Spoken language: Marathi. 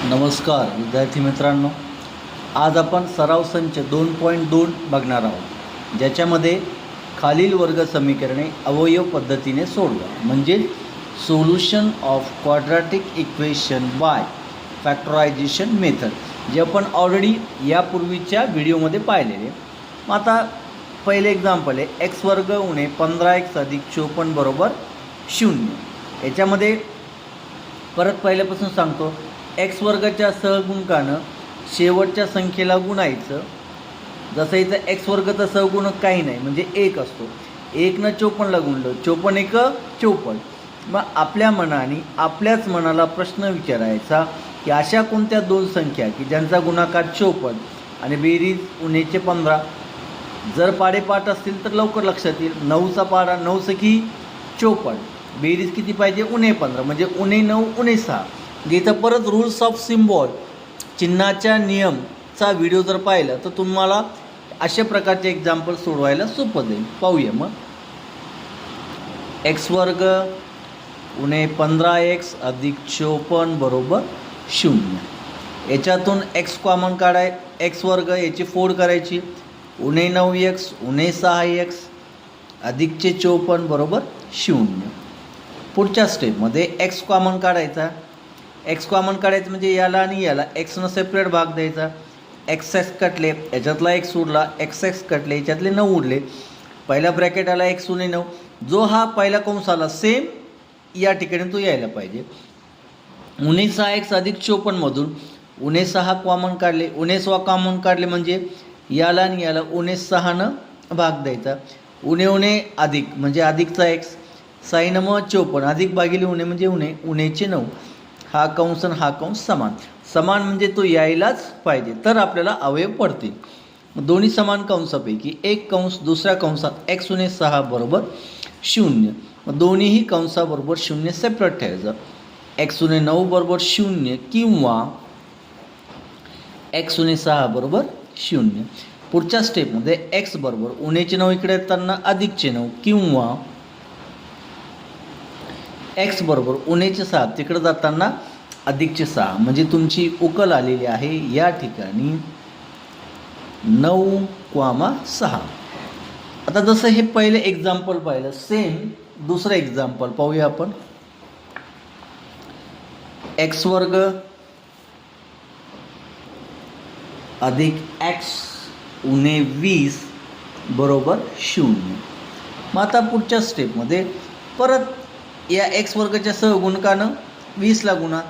नमस्कार विद्यार्थी मित्रांनो, आज आपण सराव संच 2.2 बघणार आहोत, ज्याच्यामध्ये खालील वर्ग समीकरणे अवयव पद्धतीने सोडवा, म्हणजे solution of quadratic equation by factorisation method, जे आपण ऑलरेडी यापूर्वीच्या व्हिडिओमध्ये पाहिलेले. मग आता पहिले एक्झाम्पल आहे एक्स वर्ग उणे 15x अधिक 54 बरोबर 0. याच्यामध्ये परत पहिल्यापासून सांगतो, एक्स वर्गाच्या सहगुणकानं शेवटच्या संख्येला गुणायचं. जसं इथं एक्स वर्गाचा सहगुणक काही नाही, म्हणजे 1 असतो. 1नं 54ला गुणलं, 54 1 54. मग आपल्या मनाने आपल्याच मनाला प्रश्न विचारायचा की अशा कोणत्या दोन संख्या की ज्यांचा गुणाकार 54 आणि बेरीज उणेचे 15. जर पाडेपाठ असतील तर लवकर लक्षात येईल. 9चा पाडा 9 सखी 54, बेरीज किती पाहिजे उणे 15, म्हणजे उणे 9 उणे 6. इथं परत रूल्स ऑफ सिम्बॉल, चिन्हाच्या नियमचा व्हिडिओ जर पाहिला तर तुम्हाला अशा प्रकारचे एक्झाम्पल सोडवायला सोपं जाईल. पाहूया मग. एक्स वर्ग उणे 15x अधिक 54 बरोबर 0. याच्यातून एक्स कॉमन काढाय, एक्स वर्ग याची फोड करायची. उणे 9x उणे 6x अधिकचे 54 बरोबर 0. पुढच्या स्टेपमध्ये एक्स कॉमन काढायचा. एक्स कॉमन काढायचं म्हणजे याला आणि याला एक्सनं सेपरेट भाग द्यायचा. एक्स कटले, याच्यातला एक्स उरला, एक्स कटले, याच्यातले 9 उरले. पहिला ब्रॅकेट आला एक्स उणे 9, जो हा पहिला कंस आला सेम या ठिकाणी तो यायला पाहिजे. उणे 6x अधिक 54मधून उणे 6 कॉमन काढले, उणे 6 कॉमन काढले म्हणजे याला आणि याला उणे 6नं भाग द्यायचा. उणे उणे अधिक म्हणजे अधिकचा एक्स, 6 मग 54 अधिक भागिले उणे म्हणजे उणे, उणेचे 9. हा कंस आणि हा कंस समान, समान म्हणजे तो यायलाच पाहिजे तर आपल्याला अवयव पडतील. दोन्ही समान कंसापैकी एक कंस दुसऱ्या कंसात एक्स उणे 6 बरोबर 0. मग दोन्हीही कंसाबरोबर 0 सेपरेट ठेवायचं. एक्स उणे 9 बरोबर 0 किंवा एक्स उणे 6 बरोबर 0. पुढच्या स्टेपमध्ये एक्स बरोबर उणेचे 9 इकडे येताना अधिकचे 9 किंवा एक्स बरोबर उणेचे 6 तिकडे जाताना अधिकचे 6, म्हणजे तुमची उकल आलेली आहे या ठिकाणी 9,6. आता जसं हे पहिले एक्झाम्पल पाहिलं, सेम दुसरं एक्झाम्पल पाहूया आपण. एक्स वर्ग अधिक एक्स उणे 20 बरोबर 0. मग आता पुढच्या स्टेपमध्ये परत या एक्स वर्गाच्या सहगुणकानं 20ला गुणा,